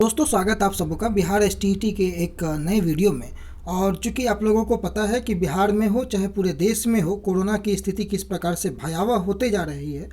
दोस्तों, स्वागत आप सबका बिहार एसटीईटी के एक नए वीडियो में। और चूंकि आप लोगों को पता है कि बिहार में हो चाहे पूरे देश में हो, कोरोना की स्थिति किस प्रकार से भयावह होते जा रही है।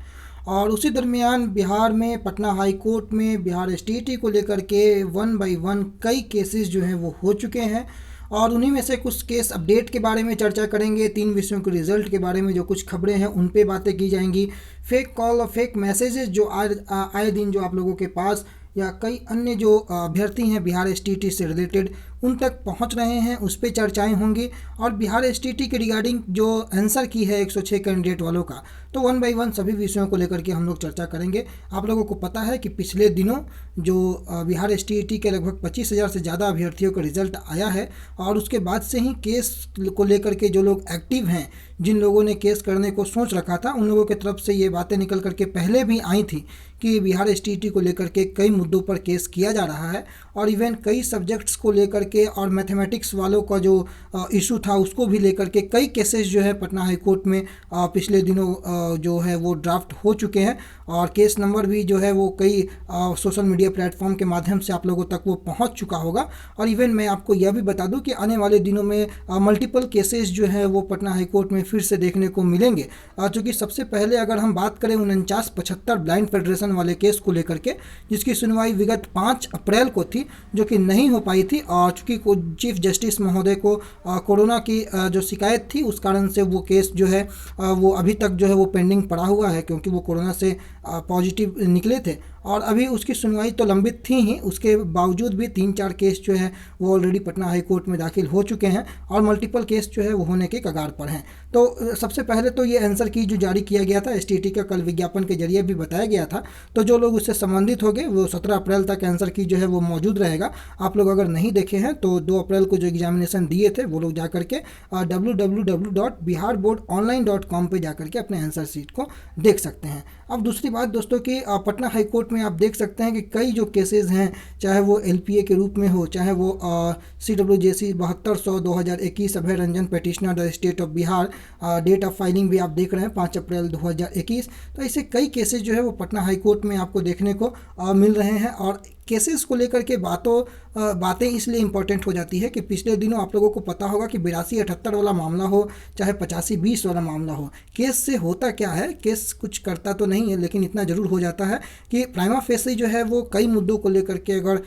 और उसी दरमियान बिहार में पटना हाई कोर्ट में बिहार एसटीईटी को लेकर के 1 बाई 1 कई केसेस जो हैं वो हो चुके हैं। और उन्हीं में से कुछ केस अपडेट के बारे में चर्चा करेंगे, 3 विषयों के रिजल्ट के बारे में जो कुछ खबरें हैं उन पे बातें की जाएंगी, फेक कॉल और फेक मैसेजेस जो आए दिन जो आप लोगों के पास या कई अन्य जो अभ्यर्थी हैं बिहार एसटीईटी से रिलेटेड उन तक पहुंच रहे हैं, उस पर चर्चाएं होंगी। और बिहार एसटीईटी के रिगार्डिंग जो आंसर की है 106 कैंडिडेट वालों का, तो 1 बाई 1 सभी विषयों को लेकर के हम लोग चर्चा करेंगे। आप लोगों को पता है कि पिछले दिनों जो बिहार एसटीईटी के लगभग 25,000 से ज़्यादा अभ्यर्थियों का रिजल्ट आया है। और उसके बाद से ही केस को लेकर के जो लोग एक्टिव हैं, जिन लोगों ने केस करने को सोच रखा था, उन लोगों की तरफ से ये बातें निकल करके पहले भी आई थी कि बिहार एसटीईटी को लेकर के कई मुद्दों पर केस किया जा रहा है। और इवन कई सब्जेक्ट्स को लेकर के और मैथमेटिक्स वालों का जो इशू था उसको भी लेकर के कई केसेस जो है पटना हाई कोर्ट में पिछले दिनों जो है वो ड्राफ्ट हो चुके हैं। और केस नंबर भी जो है वो कई सोशल मीडिया प्लेटफॉर्म के माध्यम से आप लोगों तक वो पहुंच चुका होगा। और इवन मैं आपको यह भी बता दूं कि आने वाले दिनों में मल्टीपल केसेस जो है वो पटना हाई कोर्ट में फिर से देखने को मिलेंगे। चूँकि सबसे पहले अगर हम बात करें 4975 ब्लाइंड फेडरेशन वाले केस को लेकर के, जिसकी सुनवाई विगत 5 अप्रैल को थी, जो कि नहीं हो पाई थी। और चूँकि चीफ जस्टिस महोदय को कोरोना की जो शिकायत थी उस कारण से वो केस जो है वो अभी तक जो है वो पेंडिंग पड़ा हुआ है, क्योंकि वो कोरोना से पॉजिटिव निकले थे। और अभी उसकी सुनवाई तो लंबित थी ही, उसके बावजूद भी 3-4 केस जो है वो ऑलरेडी पटना हाई कोर्ट में दाखिल हो चुके हैं और मल्टीपल केस जो है वो होने के कगार पर हैं। तो सबसे पहले तो ये आंसर की जो जारी किया गया था एसटीईटी का, कल विज्ञापन के जरिए भी बताया गया था। तो जो लोग उससे संबंधित हो गए वो 17 अप्रैल तक आंसर की जो है वो मौजूद रहेगा। आप लोग अगर नहीं देखे हैं तो 2 अप्रैल को जो एग्जामिनेशन दिए थे वो लोग जा करके www.biharboardonline.com पे जा करके अपने आंसर शीट को देख सकते हैं। अब दूसरी बात दोस्तों कि पटना हाई कोर्ट में आप देख सकते हैं कि कई जो केसेस हैं, चाहे वो एलपीए के रूप में हो, चाहे वो CWJC 7200/2021 Abhay Ranjan petitioner the state of Bihar, date of filing भी आप देख रहे हैं 5 अप्रैल 2021। तो ऐसे कई केसेस जो है वो पटना हाई कोर्ट में आपको देखने को मिल रहे हैं। और केसेस को लेकर के बातें इसलिए इंपॉर्टेंट हो जाती है कि पिछले दिनों आप लोगों को पता होगा कि 8278 वाला मामला हो चाहे 8520 वाला मामला हो, केस से होता क्या है, केस कुछ करता तो नहीं है, लेकिन इतना ज़रूर हो जाता है कि प्राइमा फेसी जो है वो कई मुद्दों को लेकर के अगर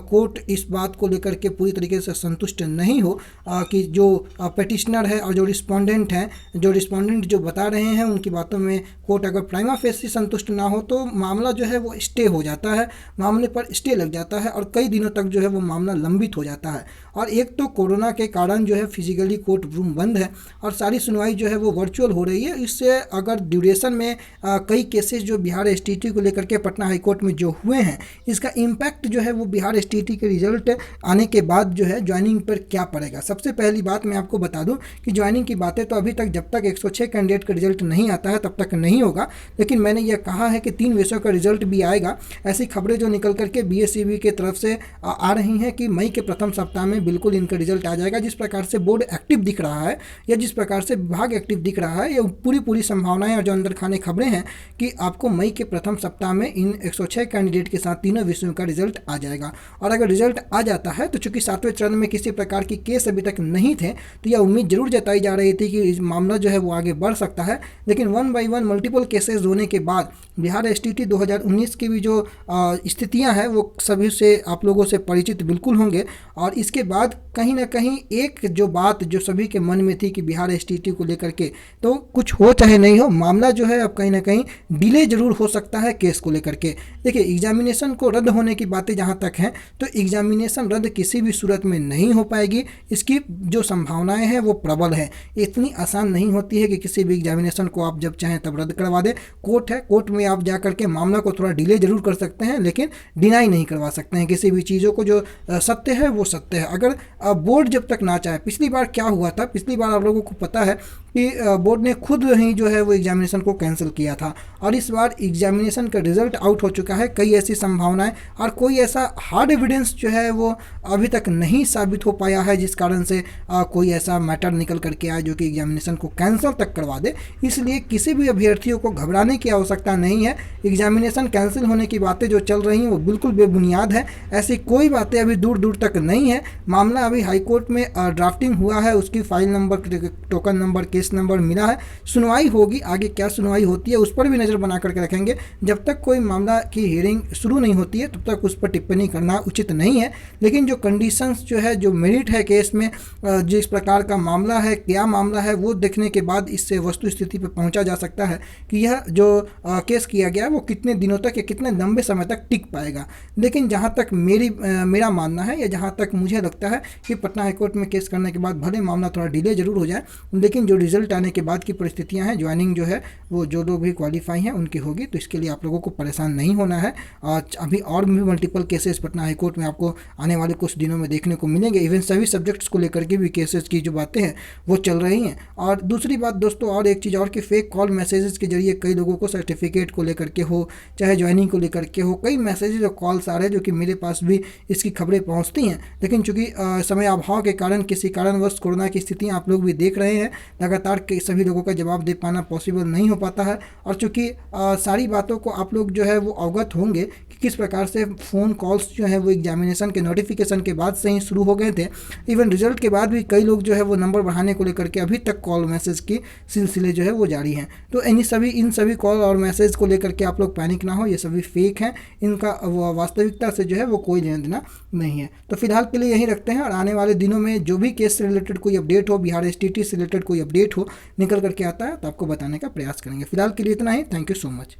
कोर्ट इस बात को लेकर के पूरी तरीके से संतुष्ट नहीं हो कि जो पेटिशनर है और जो रिस्पोंडेंट जो बता रहे हैं उनकी बातों में कोर्ट अगर प्राइमा फेसी संतुष्ट ना हो, तो मामला जो है वो स्टे हो जाता है, मामले पर स्टे लग जाता है और कई दिनों तक जो है वो मामला लंबित हो जाता है। और एक तो कोरोना के कारण जो है फिजिकली कोर्ट रूम बंद है और सारी सुनवाई जो है वो वर्चुअल हो रही है। इससे अगर ड्यूरेशन में कई केसेस जो बिहार एसटीईटी को लेकर के पटना हाई कोर्ट में जो हुए हैं, इसका इम्पैक्ट जो है वो बिहार एसटीईटी के रिजल्ट आने के बाद जो है ज्वाइनिंग पर क्या पड़ेगा। सबसे पहली बात मैं आपको बता दूं कि ज्वाइनिंग की बातें तो अभी तक जब तक 106 कैंडिडेट का रिजल्ट नहीं आता है तब तक नहीं होगा। लेकिन मैंने यह कहा है कि 3 विषयों का रिजल्ट भी आएगा। ऐसी खबरें जो निकल करके बीएसईबी के तरफ से आ रही हैं कि मई के प्रथम सप्ताह में बिल्कुल इनका रिजल्ट आ जाएगा। जिस प्रकार से बोर्ड एक्टिव दिख रहा है या जिस प्रकार से विभाग एक्टिव दिख रहा है, ये पूरी संभावनाएं और जो अंदर खाने खबरें हैं कि आपको मई के प्रथम सप्ताह में इन 106 कैंडिडेट के साथ तीनों विषयों का रिजल्ट आ जाएगा। और अगर रिजल्ट आ जाता है तो चूंकि 7वें चरण में किसी प्रकार की केस अभी तक नहीं थे, तो यह उम्मीद जरूर जताई जा रही थी कि मामला जो है वो आगे बढ़ सकता है। लेकिन 1 बाई 1 मल्टीपल केसेस होने के बाद बिहार एसटीईटी 2019 की भी जो स्थितियां हैं वो सभी से आप लोगों से परिचित बिल्कुल होंगे। और इसके बाद कहीं ना कहीं एक जो बात जो सभी के मन में थी कि बिहार एसटीईटी को लेकर के तो कुछ हो चाहे नहीं हो, मामला जो है अब कहीं ना कहीं डिले जरूर हो सकता है केस को लेकर के। देखिए, एग्जामिनेशन को रद्द होने की बातें जहां तक हैं, तो एग्जामिनेशन रद्द किसी भी सूरत में नहीं हो पाएगी। इसकी जो संभावनाएं हैं वो प्रबल है। इतनी आसान नहीं होती है कि किसी भी एग्जामिनेशन को आप जब चाहें तब रद्द करवा दें। कोर्ट है, कोर्ट में आप जा करके मामला को थोड़ा डिले जरूर कर सकते हैं, लेकिन डिनाई नहीं करवा सकते हैं किसी भी चीज़ों को। जो सत्य है वो सत्य है। अगर बोर्ड जब तक ना चाहे, पिछली बार क्या हुआ था, पिछली बार आप लोगों को पता है कि बोर्ड ने खुद ही जो है वो एग्जामिनेशन को कैंसिल किया था। और इस बार एग्जामिनेशन का रिजल्ट आउट हो चुका है, कई ऐसी संभावनाएं और कोई ऐसा हार्ड एविडेंस जो है वो अभी तक नहीं साबित हो पाया है जिस कारण से कोई ऐसा मैटर निकल करके आए जो कि एग्जामिनेशन को कैंसिल तक करवा दे। इसलिए किसी भी अभ्यर्थियों को घबराने की आवश्यकता नहीं है। एग्जामिनेशन कैंसिल होने की बातें जो चल रही हैं वो बिल्कुल बेबुनियाद है, ऐसी कोई बातें अभी दूर दूर तक नहीं है। मामला अभी हाईकोर्ट में ड्राफ्टिंग हुआ है, उसकी file number, token number, case number मिला है, सुनवाई होगी, आगे क्या सुनवाई होती है उस पर भी नज़र बना करके रखेंगे। जब तक कोई मामला की हियरिंग शुरू नहीं होती है तब तक उस पर टिप्पणी करना उचित नहीं है। लेकिन जो कंडीशंस जो है, जो मेरिट है केस में, जिस प्रकार का मामला है, क्या मामला है, वो देखने के बाद इससे वस्तु स्थिति पर पहुंचा जा सकता है कि यह जो केस किया गया है वो कितने दिनों तक या कितने लंबे समय तक टिक पाएगा। लेकिन जहां तक मेरा मानना है या जहां तक मुझे लगता है कि पटना हाईकोर्ट में केस करने के बाद भले मामला थोड़ा डिले जरूर हो जाए, लेकिन जो रिजल्ट आने के बाद की परिस्थितियां हैं, ज्वाइनिंग जो है वो जो लोग भी क्वालिफाई हैं उनकी होगी। तो इसके लिए आप लोगों को परेशान नहीं होना है। अभी और भी मल्टीपल केसेस पटना हाईकोर्ट में आपको आने वाले कुछ दिनों में देखने को मिलेंगे। इवन सभी सब्जेक्ट्स को लेकर के भी केसेस की जो बातें हैं वो चल रही हैं। और दूसरी बात दोस्तों, और एक चीज़ और कि फेक कॉल मैसेजेस के जरिए कई लोगों को सर्टिफिकेट को लेकर के हो, चाहे ज्वाइनिंग को लेकर के हो, कई मैसेजेस और कॉल्स आ रहे हैं जो कि मेरे पास भी इसकी खबरें पहुंचती हैं। लेकिन चूंकि समय अभाव के कारण, किसी कारणवश कोरोना की स्थितियाँ आप लोग भी देख रहे हैं, लगातार सभी लोगों का जवाब दे पाना पॉसिबल नहीं हो पाता है। और चूंकि सारी बातों को आप लोग जो है वो अवगत होंगे कि किस प्रकार से फ़ोन कॉल्स जो है वो एग्जामिनेशन के नोटिफिकेशन के बाद से ही शुरू हो गए थे। इवन रिजल्ट के बाद भी कई लोग जो है वो नंबर बढ़ाने को लेकर के अभी तक कॉल मैसेज की सिलसिले जो है वो जारी हैं। तो इन सभी कॉल और मैसेज को लेकर के आप लोग पैनिक ना हो, ये सभी फेक हैं, इनका वास्तविकता से जो है वो कोई लेना देना नहीं है। तो फिलहाल के लिए यहीं रखते हैं, और आने वाले दिनों में जो भी केस से रिलेटेड कोई अपडेट हो, बिहार STT से रिलेटेड कोई अपडेट हो निकल करके आता है तो आपको बताने का प्रयास करेंगे। फिलहाल के लिए इतना ही। Thank you so much.